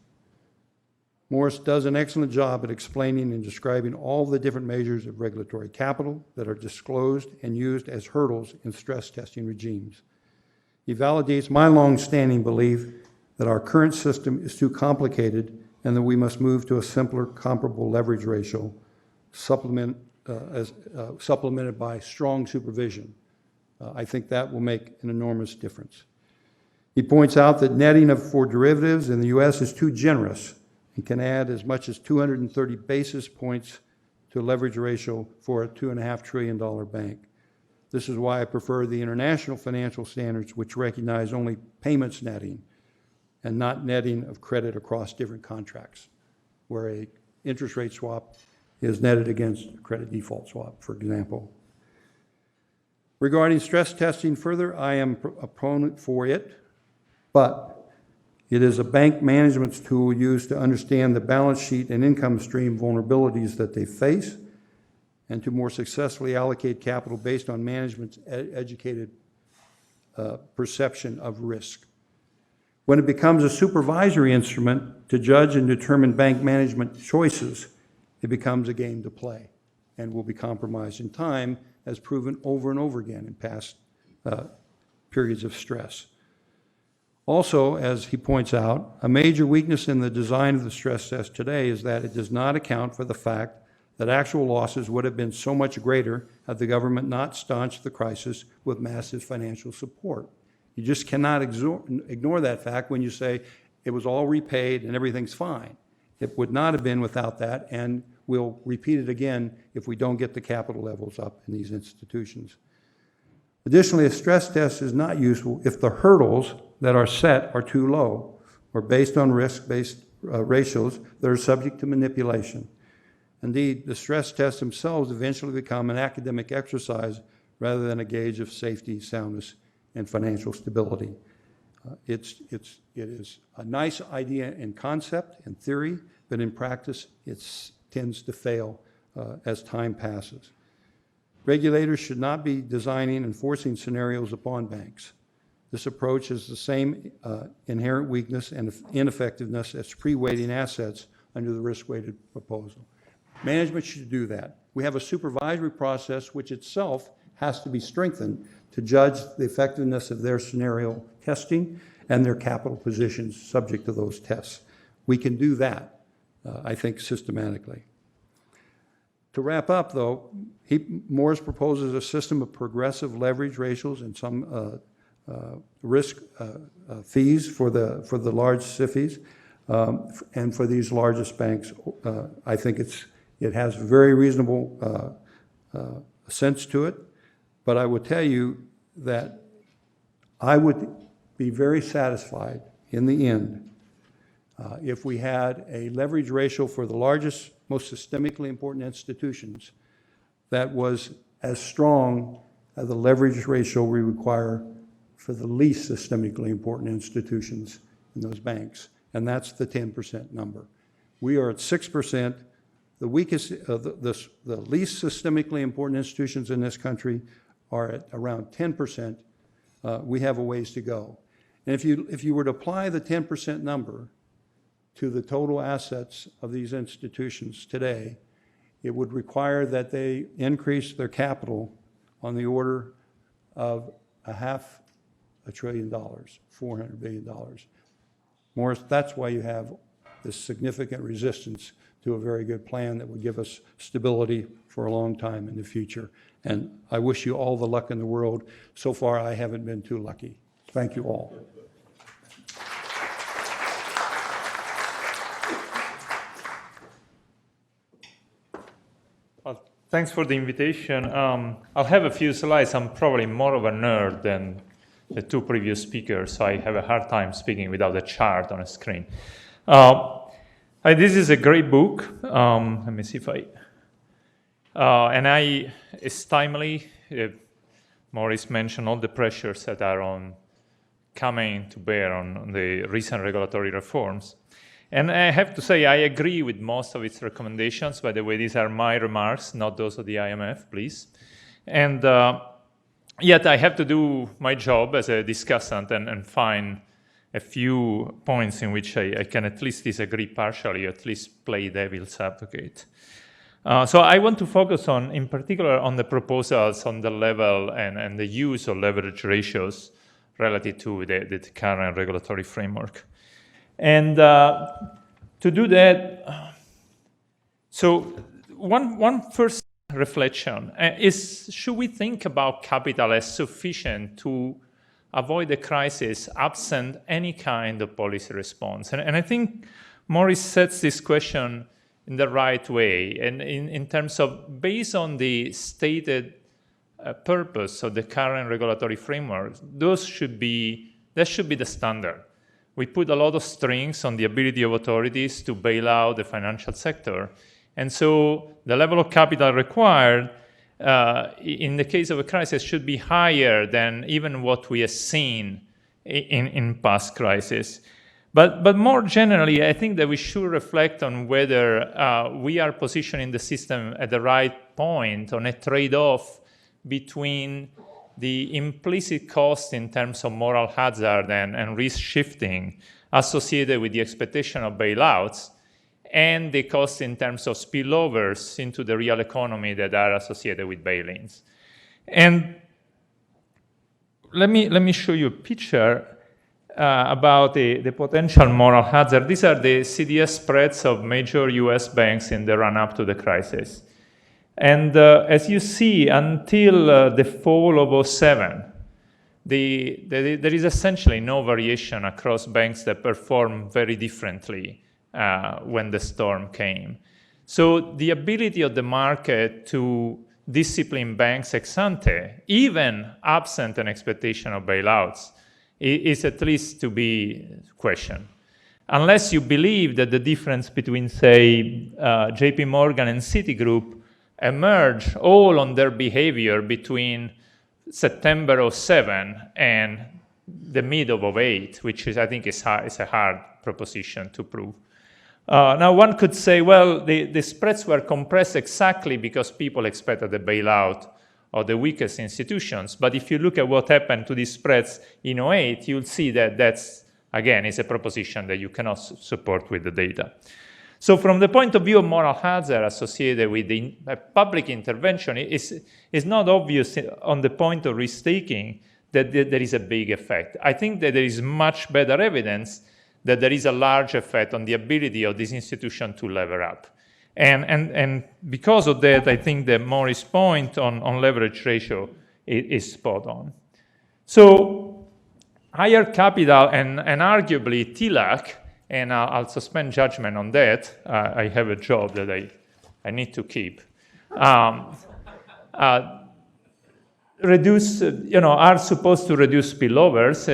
Morris does an excellent job at explaining and describing all the different measures of regulatory capital that are disclosed and used as hurdles in stress testing regimes. He validates my long-standing belief that our current system is too complicated and that we must move to a simpler, comparable leverage ratio, supplemented by strong supervision. I think that will make an enormous difference. He points out that netting for derivatives in the U.S. is too generous and can add as much as 230 basis points to leverage ratio for a $2.5 trillion bank. This is why I prefer the international financial standards, which recognize only payments netting and not netting of credit across different contracts, where an interest rate swap is netted against a credit default swap, for example. Regarding stress testing further, I am a proponent for it, but it is a bank management tool used to understand the balance sheet and income stream vulnerabilities that they face and to more successfully allocate capital based on management's educated perception of risk. When it becomes a supervisory instrument to judge and determine bank management choices, it becomes a game to play and will be compromised in time, as proven over and over again in past periods of stress. Also, as he points out, a major weakness in the design of the stress test today is that it does not account for the fact that actual losses would have been so much greater had the government not staunched the crisis with massive financial support. You just cannot ignore that fact when you say it was all repaid and everything's fine. It would not have been without that, and we'll repeat it again if we don't get the capital levels up in these institutions. Additionally, a stress test is not useful if the hurdles that are set are too low or based on risk-based ratios that are subject to manipulation. Indeed, the stress tests themselves eventually become an academic exercise rather than a gauge of safety, soundness, and financial stability. It is a nice idea in concept and theory, but in practice, it tends to fail as time passes. Regulators should not be designing and forcing scenarios upon banks. This approach has the same inherent weakness and ineffectiveness as pre-weighting assets under the risk-weighted proposal. Management should do that. We have a supervisory process which itself has to be strengthened to judge the effectiveness of their scenario testing and their capital positions subject to those tests. We can do that, I think, systematically. To wrap up, though, Morris proposes a system of progressive leverage ratios and some risk fees for the large SIFIs, and for these largest banks. I think it has very reasonable sense to it, but I would tell you that I would be very satisfied in the end if we had a leverage ratio for the largest, most systemically important institutions that was as strong as the leverage ratio we require for the least systemically important institutions in those banks, and that's the 10% number. We are at 6%. The weakest, the least systemically important institutions in this country are at around 10%. We have a ways to go. And if you were to apply the 10% number to the total assets of these institutions today, it would require that they increase their capital on the order of $500 billion, $400 billion. Morris, that's why you have this significant resistance to a very good plan that would give us stability for a long time in the future. And I wish you all the luck in the world. So far, I haven't been too lucky. Thank you all. Thanks for the invitation. I'll have a few slides. I'm probably more of a nerd than the two previous speakers, so I have a hard time speaking without a chart on a screen. This is a great book. Let me see if it's timely. Morris mentioned all the pressures that are coming to bear on the recent regulatory reforms. And I have to say, I agree with most of its recommendations. By the way, these are my remarks, not those of the IMF, please. And yet I have to do my job as a discussant and find a few points in which I can at least disagree partially, at least play devil's advocate. So I want to focus in particular on the proposals on the level and the use of leverage ratios relative to the current regulatory framework. And to do that, so one first reflection is, should we think about capital as sufficient to avoid the crisis absent any kind of policy response? And I think Morris sets this question in the right way, and in terms of, based on the stated purpose of the current regulatory framework, that should be the standard. We put a lot of strings on the ability of authorities to bail out the financial sector. And so the level of capital required in the case of a crisis should be higher than even what we have seen in past crises. But more generally, I think that we should reflect on whether we are positioning the system at the right point on a trade-off between the implicit cost in terms of moral hazard and risk shifting associated with the expectation of bailouts, and the cost in terms of spillovers into the real economy that are associated with bail-ins. And let me show you a picture about the potential moral hazard. These are the CDS spreads of major US banks in the run-up to the crisis. And as you see, until the fall of 2007, there is essentially no variation across banks that perform very differently when the storm came. So the ability of the market to discipline banks ex ante, even absent an expectation of bailouts, is at least to be questioned. Unless you believe that the difference between, say, JP Morgan and Citigroup emerge all on their behavior between September of 2007 and the mid of 2008, which is, I think, is a hard proposition to prove. Now, one could say, well, the spreads were compressed exactly because people expected a bailout of the weakest institutions. But if you look at what happened to these spreads in 2008, you'll see that that's, again, is a proposition that you cannot support with the data. So from the point of view of moral hazard associated with the public intervention, it's not obvious on the point of risk-taking that there is a big effect. I think that there is much better evidence that there is a large effect on the ability of this institution to lever up. And because of that, I think that Morris' point on leverage ratio is spot on. So higher capital and arguably TLAC, and I'll suspend judgment on that. I have a job that I need to keep. Reduce, are supposed to reduce spillovers.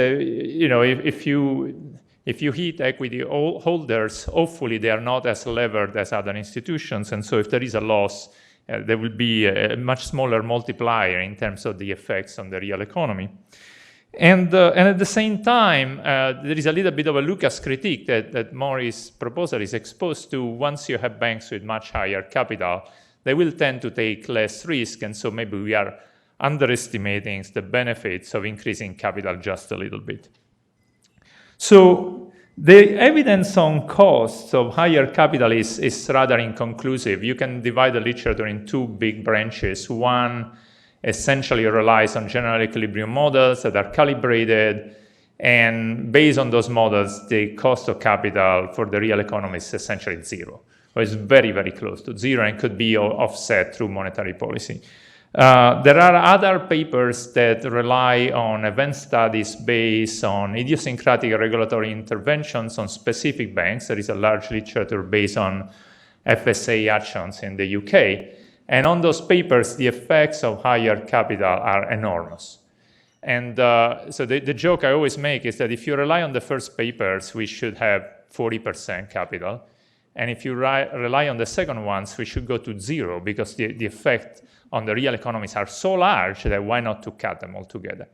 If you hit equity holders, hopefully they are not as levered as other institutions, and so if there is a loss, there will be a much smaller multiplier in terms of the effects on the real economy. And at the same time, there is a little bit of a Lucas critique that Morris' proposal is exposed to. Once you have banks with much higher capital, they will tend to take less risk, and so maybe we are underestimating the benefits of increasing capital just a little bit. So the evidence on costs of higher capital is rather inconclusive. You can divide the literature in two big branches. One essentially relies on general equilibrium models that are calibrated, and based on those models, the cost of capital for the real economy is essentially zero. Or it's very, very close to zero and could be offset through monetary policy. There are other papers that rely on event studies based on idiosyncratic regulatory interventions on specific banks. There is a large literature based on FSA actions in the UK. And on those papers, the effects of higher capital are enormous. And so the joke I always make is that if you rely on the first papers, we should have 40% capital. And if you rely on the second ones, we should go to zero, because the effect on the real economies are so large that why not to cut them altogether?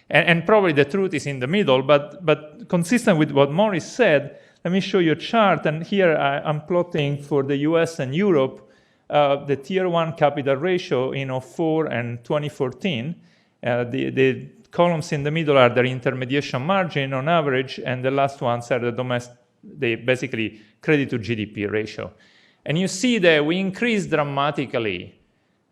And probably the truth is in the middle, but consistent with what Morris said, let me show you a chart. And here I'm plotting for the US and Europe the Tier 1 capital ratio in 2004 and 2014. The columns in the middle are the intermediation margin on average, and the last ones are the basically credit to GDP ratio. And you see that we increased dramatically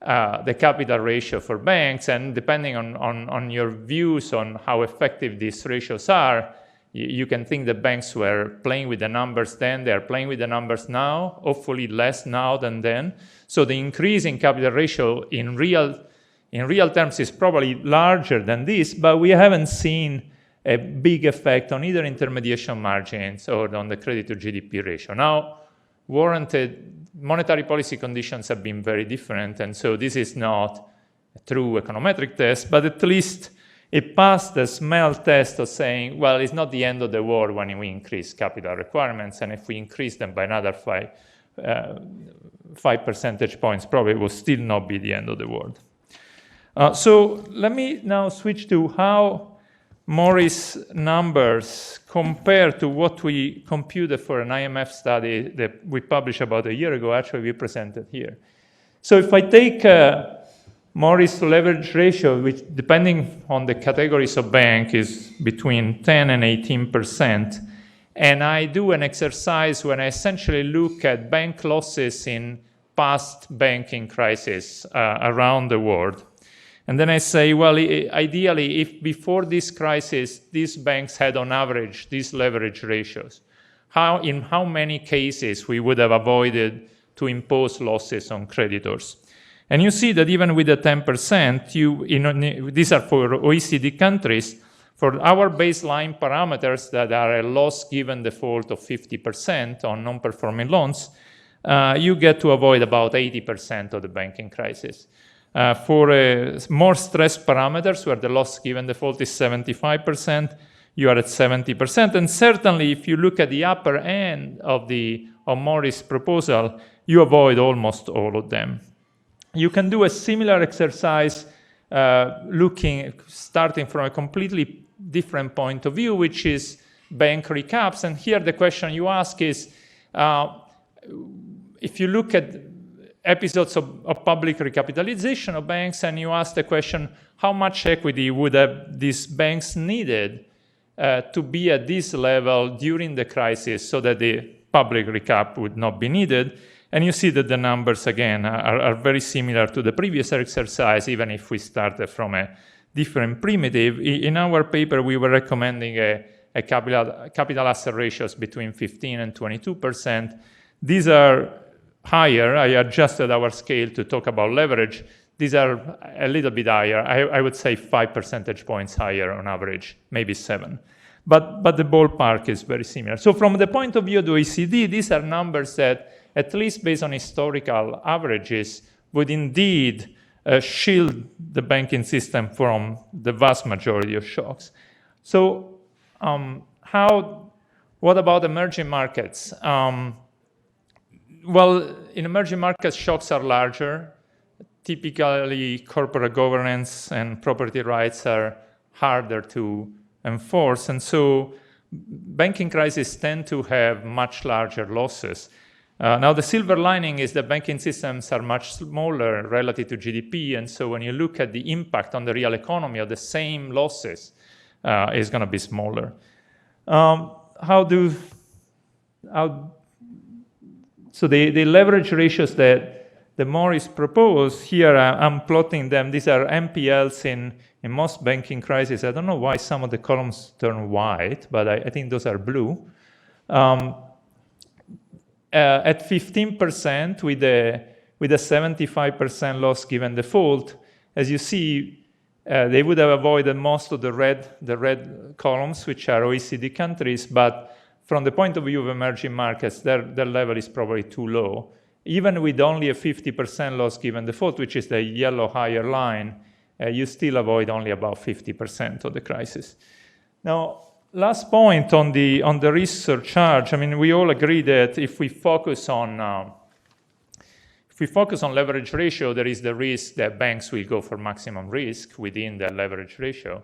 the capital ratio for banks, and depending on your views on how effective these ratios are, you can think that banks were playing with the numbers then, they're playing with the numbers now, hopefully less now than then. So the increase in capital ratio in real terms is probably larger than this, but we haven't seen a big effect on either intermediation margins or on the credit to GDP ratio. Now, warranted monetary policy conditions have been very different, and so this is not a true econometric test, but at least it passed the smell test of saying, well, it's not the end of the world when we increase capital requirements, and if we increase them by another 5 percentage points, probably it will still not be the end of the world. So let me now switch to how Morris' numbers compare to what we computed for an IMF study that we published about a year ago. Actually, we presented here. So if I take Morris' leverage ratio, which depending on the categories of bank is between 10 and 18%, and I do an exercise when I essentially look at bank losses in past banking crises around the world. And then I say, well, ideally, if before this crisis, these banks had on average these leverage ratios, in how many cases we would have avoided to impose losses on creditors? And you see that even with the 10%, these are for OECD countries, for our baseline parameters that are a loss given default of 50% on non-performing loans, you get to avoid about 80% of the banking crisis. For more stressed parameters, where the loss given default is 75%, you are at 70%. And certainly, if you look at the upper end of Morris' proposal, you avoid almost all of them. You can do a similar exercise starting from a completely different point of view, which is bank recaps. And here the question you ask is, if you look at episodes of public recapitalization of banks, and you ask the question, how much equity would have these banks needed to be at this level during the crisis so that the public recap would not be needed? And you see that the numbers, again, are very similar to the previous exercise, even if we started from a different primitive. In our paper, we were recommending a capital asset ratios between 15 and 22%. These are higher. I adjusted our scale to talk about leverage. These are a little bit higher. I would say 5 percentage points higher on average, maybe 7. But the ballpark is very similar. So from the point of view of the OECD, these are numbers that, at least based on historical averages, would indeed shield the banking system from the vast majority of shocks. So what about emerging markets? Well, in emerging markets, shocks are larger. Typically, corporate governance and property rights are harder to enforce, and so banking crises tend to have much larger losses. Now, the silver lining is that banking systems are much smaller relative to GDP, and so when you look at the impact on the real economy of the same losses, is going to be smaller. So the leverage ratios that Morris proposed, here I'm plotting them. These are NPLs in most banking crises. I don't know why some of the columns turn white, but I think those are blue. At 15% with a 75% loss given default, as you see, they would have avoided most of the red columns, which are OECD countries, but from the point of view of emerging markets, their level is probably too low. Even with only a 50% loss given default, which is the yellow higher line, you still avoid only about 50% of the crisis. Now, last point on the risk surcharge. I mean, we all agree that if we focus on leverage ratio, there is the risk that banks will go for maximum risk within the leverage ratio,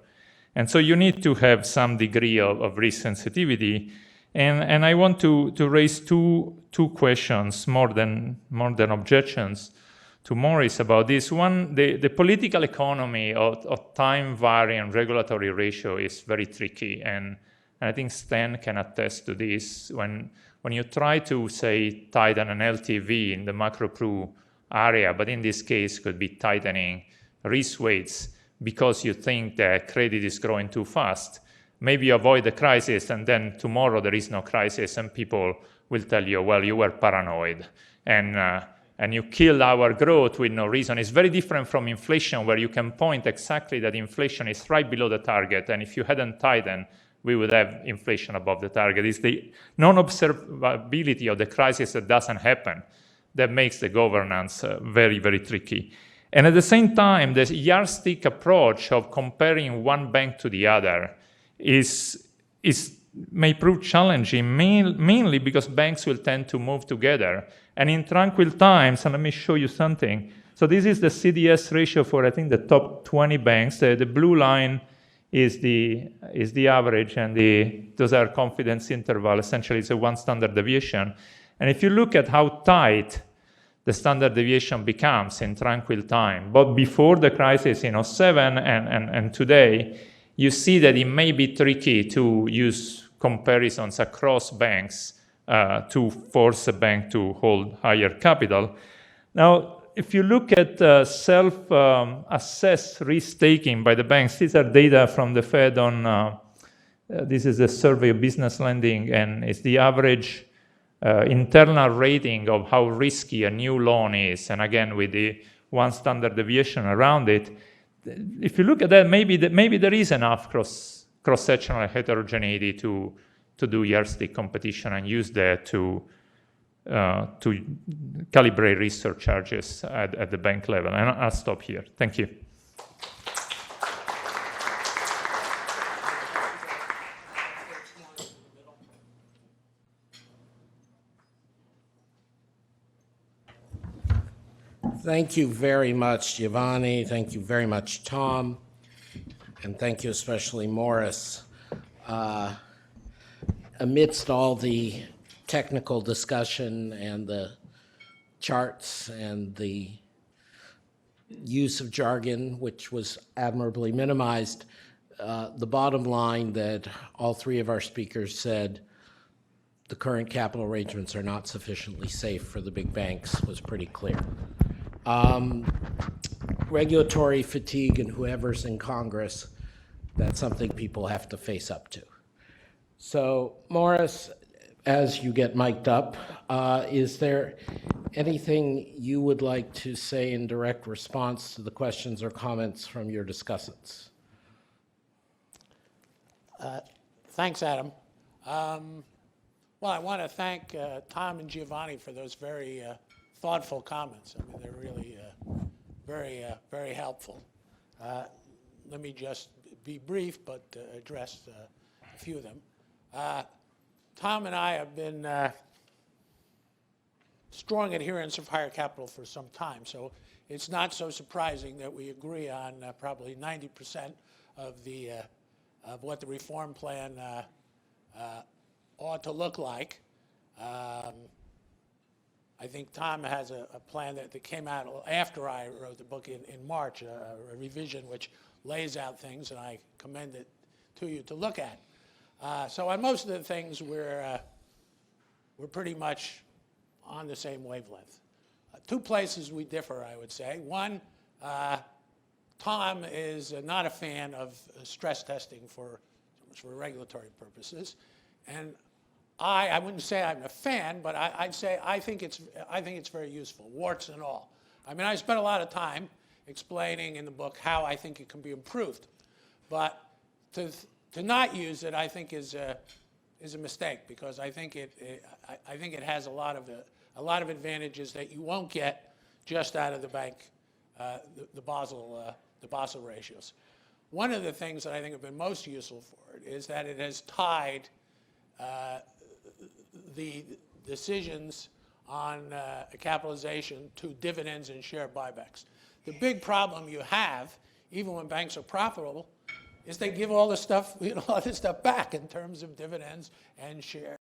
and so you need to have some degree of risk sensitivity. And I want to raise two questions more than objections to Morris about this. One, the political economy of time varying regulatory ratio is very tricky, and I think Stan can attest to this. When you try to, say, tighten an LTV in the macro-pru area, but in this case could be tightening risk weights because you think that credit is growing too fast, maybe you avoid the crisis, and then tomorrow there is no crisis, and people will tell you, well, you were paranoid, and you killed our growth with no reason. It's very different from inflation, where you can point exactly that inflation is right below the target, and if you hadn't tightened, we would have inflation above the target. It's the non-observability of the crisis that doesn't happen that makes the governance very, very tricky. And at the same time, the yardstick approach of comparing one bank to the other may prove challenging, mainly because banks will tend to move together. And in tranquil times, and let me show you something. So this is the CDS ratio for, I think, the top 20 banks. The blue line is the average, and those are confidence interval. Essentially, it's a one standard deviation. And if you look at how tight the standard deviation becomes in tranquil time, both before the crisis in 2007 and today, you see that it may be tricky to use comparisons across banks to force a bank to hold higher capital. Now, if you look at self-assessed risk-taking by the banks, these are data from the Fed on, this is a survey of business lending, and it's the average internal rating of how risky a new loan is, and again, with the one standard deviation around it. If you look at that, maybe there is enough cross-sectional heterogeneity to do yardstick competition and use that to calibrate risk surcharges at the bank level. And I'll stop here. Thank you. Thank you very much, Giovanni. Thank you very much, Tom. And thank you especially, Morris. Amidst all the technical discussion and the charts and the use of jargon, which was admirably minimized, the bottom line that all three of our speakers said, the current capital arrangements are not sufficiently safe for the big banks, was pretty clear. Regulatory fatigue and whoever's in Congress, that's something people have to face up to. So, Morris, as you get mic'd up, is there anything you would like to say in direct response to the questions or comments from your discussants? Thanks, Adam. Well, I want to thank Tom and Giovanni for those very thoughtful comments. I mean, they're really very helpful. Let me just be brief, but address a few of them. Tom and I have been strong adherents of higher capital for some time, so it's not so surprising that we agree on probably 90% of what the reform plan ought to look like. I think Tom has a plan that came out after I wrote the book in March, a revision which lays out things, and I commend it to you to look at. So on most of the things, we're pretty much on the same wavelength. Two places we differ, I would say. One, Tom is not a fan of stress testing for regulatory purposes, and I wouldn't say I'm a fan, but I'd say I think it's very useful, warts and all. I mean, I spent a lot of time explaining in the book how I think it can be improved, but to not use it, I think, is a mistake, because I think it has a lot of advantages that you won't get just out of the bank, the Basel ratios. One of the things that I think have been most useful for it is that it has tied the decisions on capitalization to dividends and share buybacks. The big problem you have, even when banks are profitable, is they give all this stuff, all this stuff back in terms of dividends and share